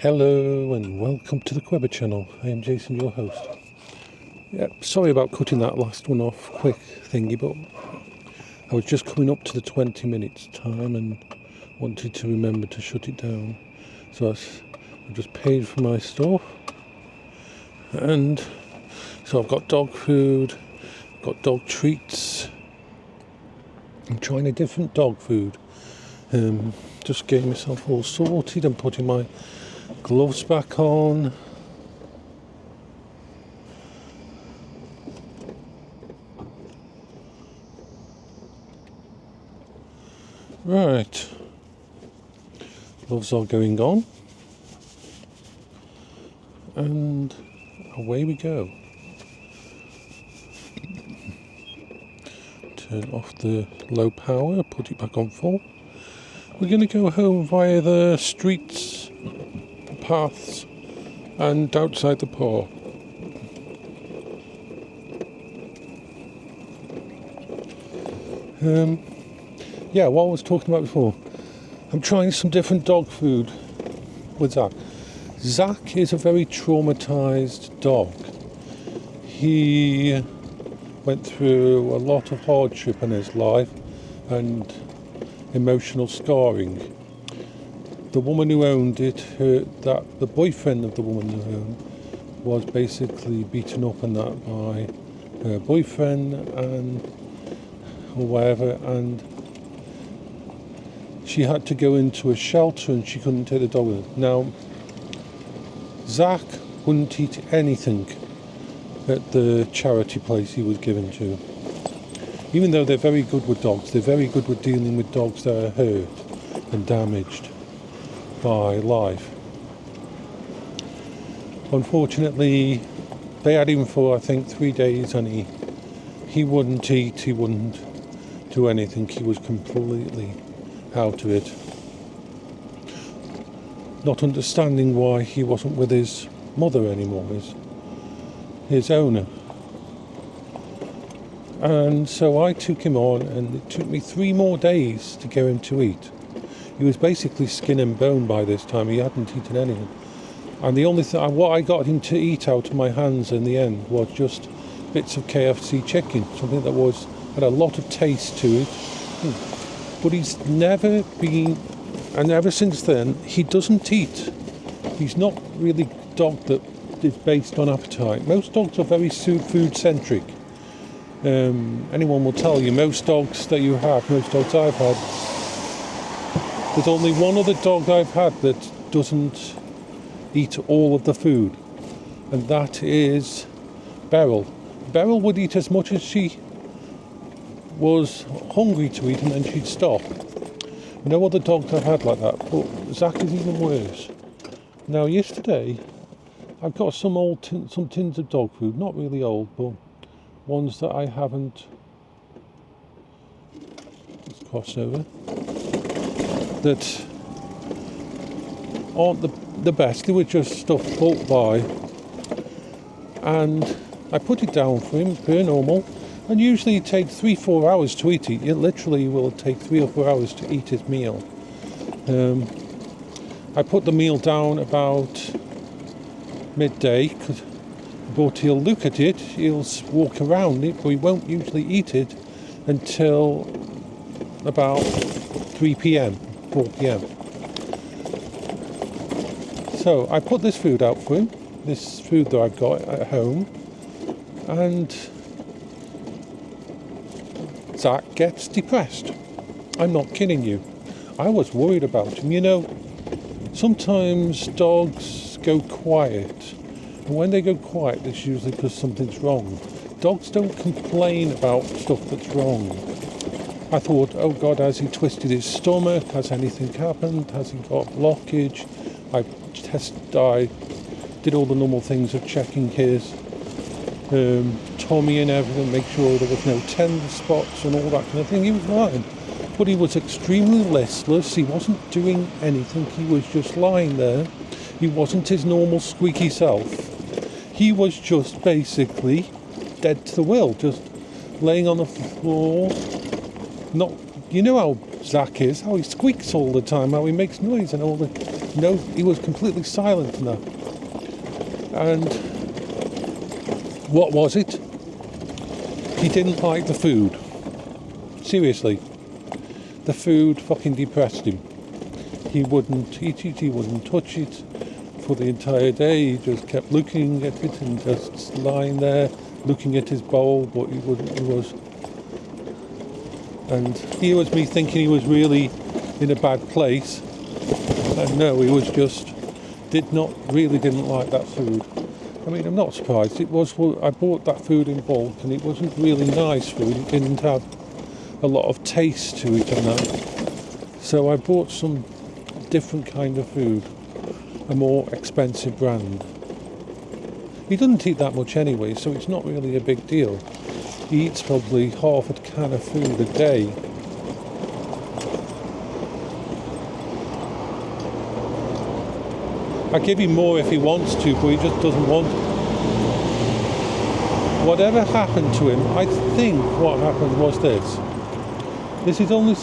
Hello and welcome to the Quebber channel. I am Jason, your host. Sorry about cutting that last one off quick thingy, but I was just coming up to the 20 minutes time and wanted to remember to shut it down. So I just paid for my stuff, and so I've got dog food, got dog treats. I'm trying a different dog food. Just getting myself all sorted and putting my gloves back on. Right, gloves are going on, and away we go. Turn off the low power, put it back on full. We're going to go home via the streets, paths, and outside the park. What I was talking about before, I'm trying some different dog food with Zach. Zach is a very traumatized dog. He went through a lot of hardship in his life and emotional scarring. The woman who owned it, the boyfriend of the woman who owned, was basically beaten up and that by her boyfriend or whatever, and she had to go into a shelter and she couldn't take the dog with her. Now, Zach wouldn't eat anything at the charity place he was given to. Even though they're very good with dogs, they're very good with dealing with dogs that are hurt and damaged by life. Unfortunately, they had him for I think 3 days, and he wouldn't eat, he wouldn't do anything, he was completely out of it. Not understanding why he wasn't with his mother anymore, his owner. And so I took him on, and it took me 3 more days to get him to eat. He was basically skin and bone by this time. He hadn't eaten anything. And the only thing, what I got him to eat out of my hands in the end was just bits of KFC chicken, something that had a lot of taste to it. But he's never been, and ever since then, he doesn't eat. He's not really a dog that is based on appetite. Most dogs are very food-centric. Anyone will tell you, most dogs I've had, there's only one other dog I've had that doesn't eat all of the food, and that is Beryl. Beryl would eat as much as she was hungry to eat, and then she'd stop. No other dogs I've had like that, but Zach is even worse. Now, yesterday, I've got some tins of dog food, not really old, but ones that I haven't crossed over, that aren't the best. They were just stuff bought by, and I put it down for him per normal, and usually it takes 3-4 hours to eat it. It literally will take 3 or 4 hours to eat his meal. I put the meal down about midday, but he'll look at it, he'll walk around it, but he won't usually eat it until about 3 p.m, 4 p.m. So I put this food out for him, this food that I've got at home, and Zach gets depressed. I'm not kidding you. I was worried about him. You know, sometimes dogs go quiet. And when they go quiet, it's usually because something's wrong. Dogs don't complain about stuff that's wrong. I thought, oh God, has he twisted his stomach? Has anything happened? Has he got blockage? I did all the normal things of checking his tummy and everything, make sure there was no tender spots and all that kind of thing. He was fine. But he was extremely listless. He wasn't doing anything. He was just lying there. He wasn't his normal squeaky self. He was just basically dead to the will, just laying on the floor. Not, you know how Zach is, how he squeaks all the time, how he makes noise and all the he was completely silent in that. And what was it? He didn't like the food. Seriously. The food fucking depressed him. He wouldn't eat it, he wouldn't touch it for the entire day. He just kept looking at it and just lying there, looking at his bowl, but he was... And here was me thinking he was really in a bad place. And no, he was just... didn't like that food. I mean, I'm not surprised. It was... I bought that food in bulk and it wasn't really nice food. It didn't have a lot of taste to it and that. So I bought some different kind of food, a more expensive brand. He doesn't eat that much anyway, so it's not really a big deal. He eats probably half a can of food a day. I give him more if he wants to, but he just doesn't want it. Whatever happened to him, I think what happened was this. This is only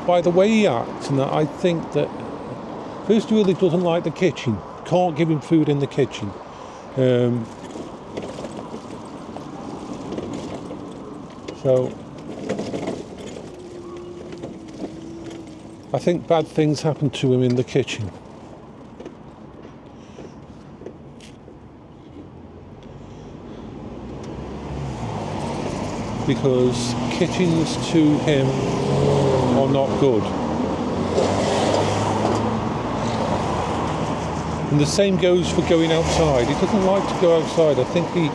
by the way he acts, and I think that first he really doesn't like the kitchen. Can't give him food in the kitchen. So I think bad things happen to him in the kitchen. Because kitchens to him are not good. And the same goes for going outside. He doesn't like to go outside. I think he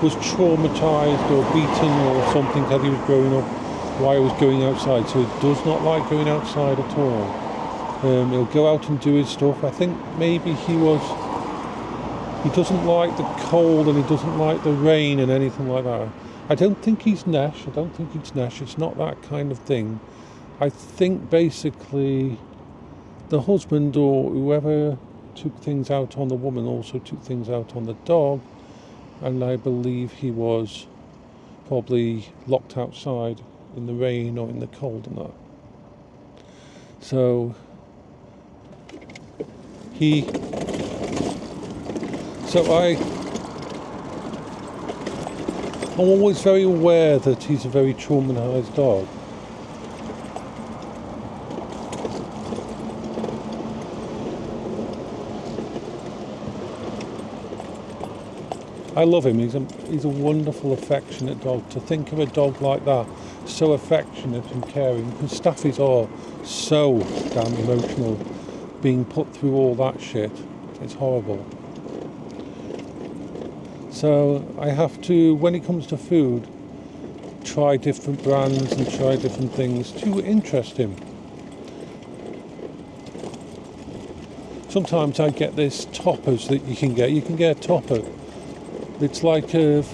was traumatised or beaten or something as he was growing up while he was going outside. So he does not like going outside at all. He'll go out and do his stuff. I think maybe he doesn't like the cold and he doesn't like the rain and anything like that. I don't think he's Nash. It's not that kind of thing. I think basically the husband or whoever took things out on the woman also took things out on the dog, and I believe he was probably locked outside in the rain or in the cold and that. So I'm always very aware that he's a very traumatised dog. I love him. He's a wonderful, affectionate dog. To think of a dog like that, so affectionate and caring, because staffies are so damn emotional, being put through all that shit. It's horrible. So I have to, when it comes to food, try different brands and try different things to interest him. Sometimes I get this toppers that you can get. You can get a topper. It's like a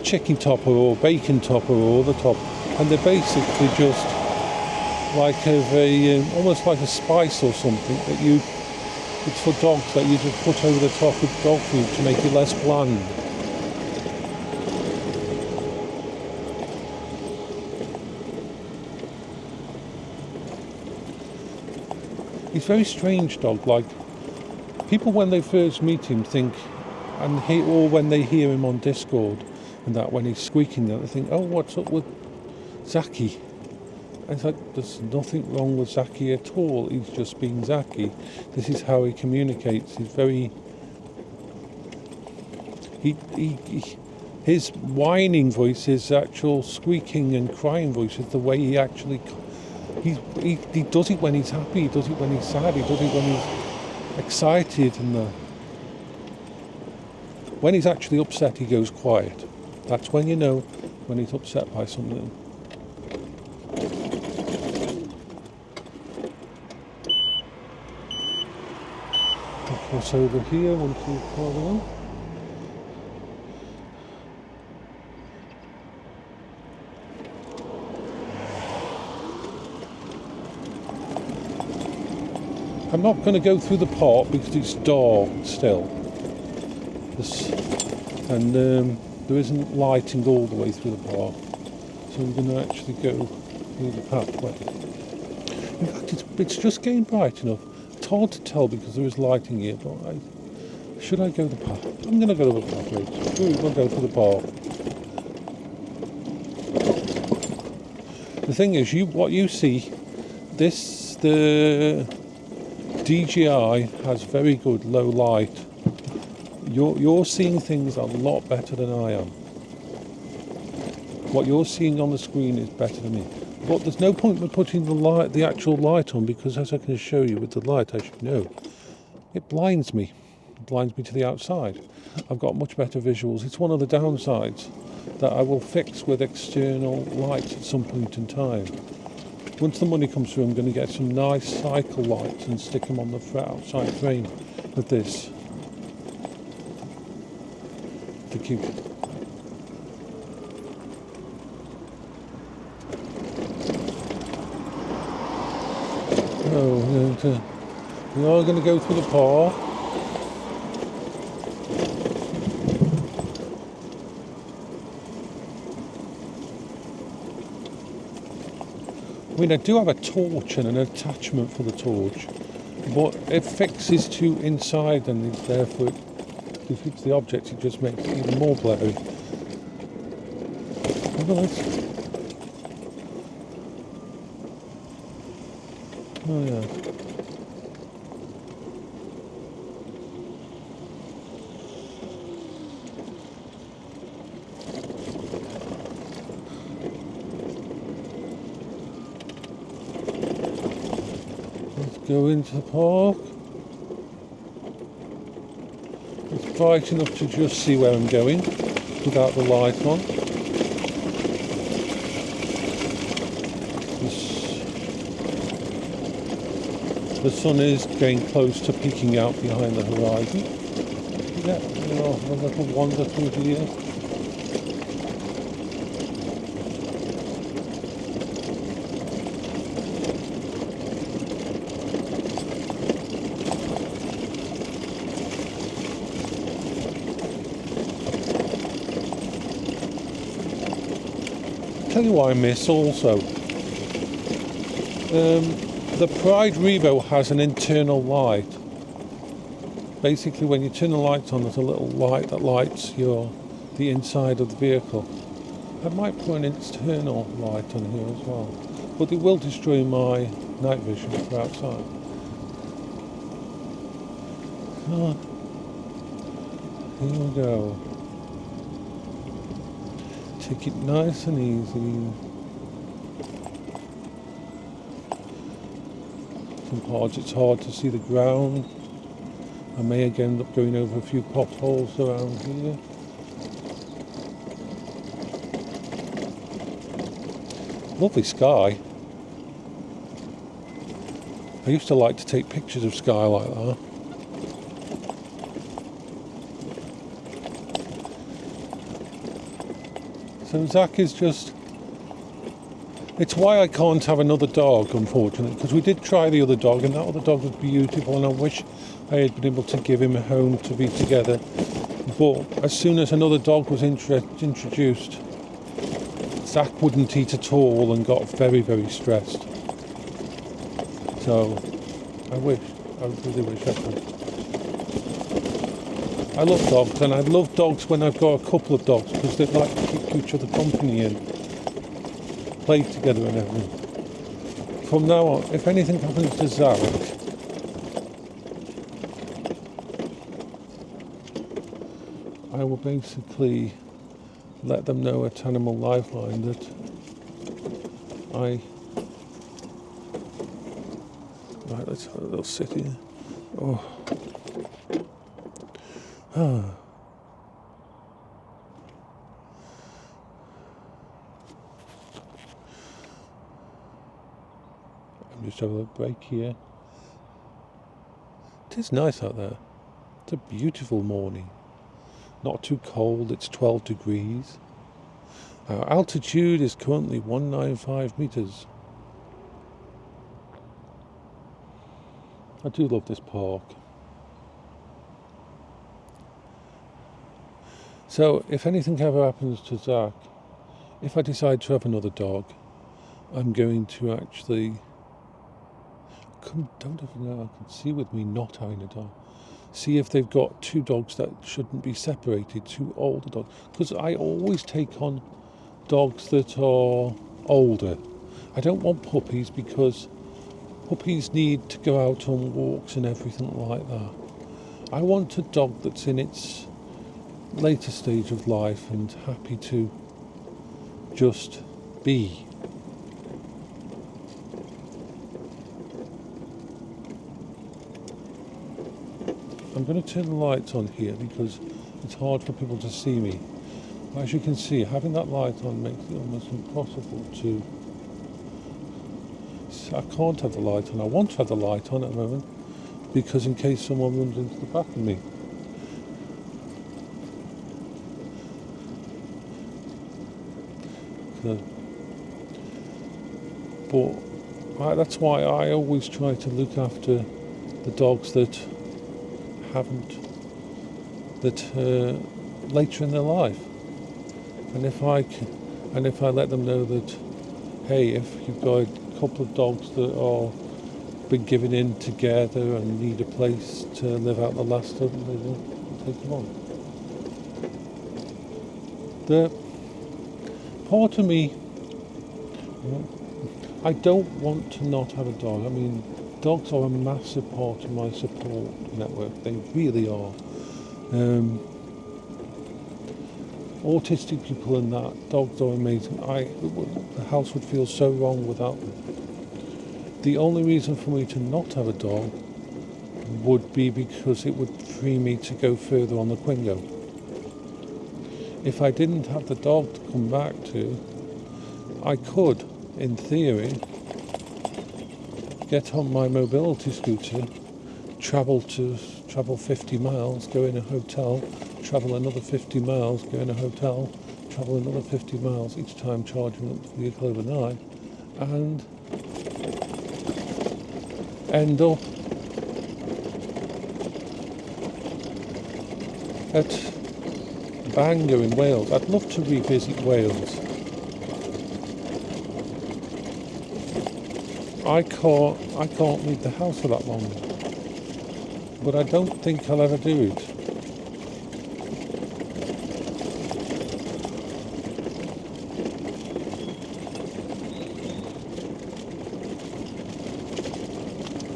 chicken topper or bacon topper or the top, and they're basically just like almost like a spice or something that it's for dogs that you just put over the top of dog food to make it less bland. He's a very strange dog. Like, people when they first meet him think, or when they hear him on Discord and that when he's squeaking that, they think, oh, what's up with Zaki? And it's like, there's nothing wrong with Zaki at all. He's just being Zaki. This is how he communicates. He's very... his whining voice, his actual squeaking and crying voice is the way he actually... He does it when he's happy, he does it when he's sad, he does it when he's excited. And when he's actually upset, he goes quiet. That's when you know when he's upset by something. What's over here? 1, 2, 4, 1. I'm not going to go through the park because it's dark still. And there isn't lighting all the way through the park. So we're going to actually go through the pathway. In fact, it's just getting bright enough. hard to tell because there is lighting here, but should I go to the park? I'm going to go to the park later. We'll go to the park. The thing is, what you see, the DJI has very good low light. You're seeing things a lot better than I am. What you're seeing on the screen is better than me. But there's no point in putting the actual light on, because as I can show you with the light, as you know, it blinds me. It blinds me to the outside. I've got much better visuals. It's one of the downsides that I will fix with external lights at some point in time. Once the money comes through, I'm going to get some nice cycle lights and stick them on the outside frame of this to keep it. We are going to go through the park. I mean, I do have a torch and an attachment for the torch, but it fixes to inside, and therefore it defeats the object. It just makes it even more blurry. Oh yeah. Let's go into the park. It's bright enough to just see where I'm going without the light on. The sun is getting close to peeking out behind the horizon. Yeah, a little wander through here. Tell you what I miss also. The Pride Revo has an internal light. Basically, when you turn the lights on, there's a little light that lights the inside of the vehicle. I might put an external light on here as well, but it will destroy my night vision for outside. So, here we go. Take it nice and easy. Some parts it's hard to see the ground. I may again end up going over a few potholes around here. Lovely sky. I used to like to take pictures of sky like that. So Zach is just... It's why I can't have another dog, unfortunately, because we did try the other dog, and that other dog was beautiful, and I wish I had been able to give him a home to be together. But as soon as another dog was introduced, Zach wouldn't eat at all and got very, very stressed. So I really wish I could. I love dogs, and I love dogs when I've got a couple of dogs, because they like to keep each other company and play together and everything. From now on, if anything happens to Zach, I will basically let them know at Animal Lifeline that Right, let's have a little sit here. Oh. Ah. Just have a little break here. It is nice out there. It's a beautiful morning. Not too cold, it's 12 degrees. Our altitude is currently 195 meters. I do love this park. So if anything ever happens to Zach, if I decide to have another dog, I'm going to actually don't even know, I can see with me not having a dog. See if they've got two dogs that shouldn't be separated, two older dogs. Because I always take on dogs that are older. I don't want puppies because puppies need to go out on walks and everything like that. I want a dog that's in its later stage of life and happy to just be. I'm going to turn the lights on here because it's hard for people to see me. As you can see, having that light on makes it almost impossible to... I can't have the light on. I want to have the light on at the moment because in case someone runs into the back of me. But that's why I always try to look after the dogs that later in their life, and if I let them know that, hey, if you've got a couple of dogs that are been given in together and need a place to live out the last of them, they will take them on. The part of me, I don't want to not have a dog. I mean, dogs are a massive part of my support network. They really are. Autistic people and that, dogs are amazing. The house would feel so wrong without them. The only reason for me to not have a dog would be because it would free me to go further on the Quingo. If I didn't have the dog to come back to, I could, in theory, get on my mobility scooter, travel 50 miles, go in a hotel, travel another 50 miles, go in a hotel, travel another 50 miles, each time charging up the vehicle overnight, and end up at Bangor in Wales. I'd love to revisit Wales. I can't leave the house for that long, but I don't think I'll ever do it.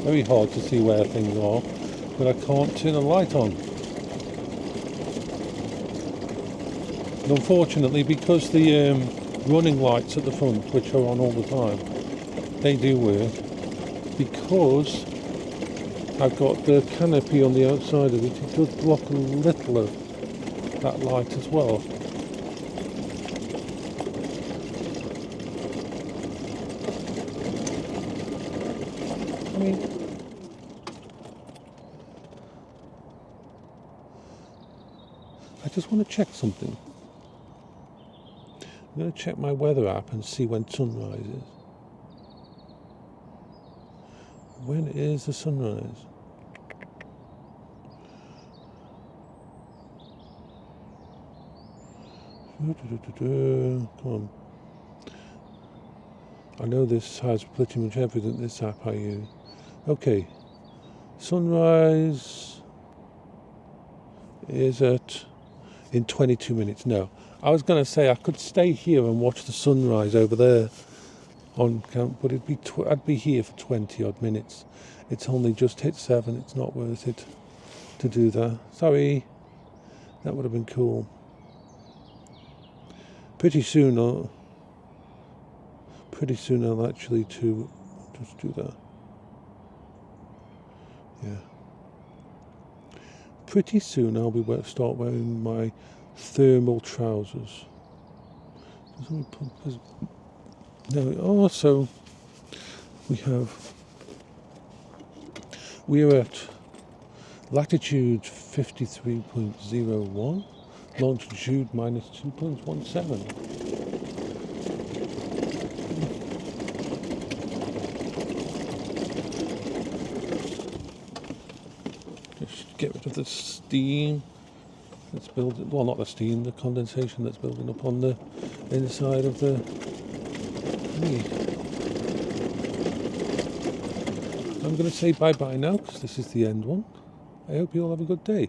Very hard to see where things are, but I can't turn a light on. And unfortunately, because the running lights at the front, which are on all the time, they do work, because I've got the canopy on the outside of it. It does block a little of that light as well. I mean, I just want to check something. I'm going to check my weather app and see when sunrise is. When is the sunrise? Come on. I know this has pretty much everything, this app I use. Okay. Sunrise is in 22 minutes. No. I was going to say I could stay here and watch the sunrise over there on camp, but I'd be here for 20 odd minutes. It's only just hit 7. It's not worth it to do that. Sorry, that would have been cool. Pretty soon I'll actually to just do that. Yeah. Pretty soon I'll start wearing my thermal trousers. No, also we're at latitude 53.01, longitude minus 2.17. Just get rid of the steam that's building, well, not the steam, the condensation that's building up on the inside of the thingy. I'm going to say bye-bye now because this is the end one. I hope you all have a good day.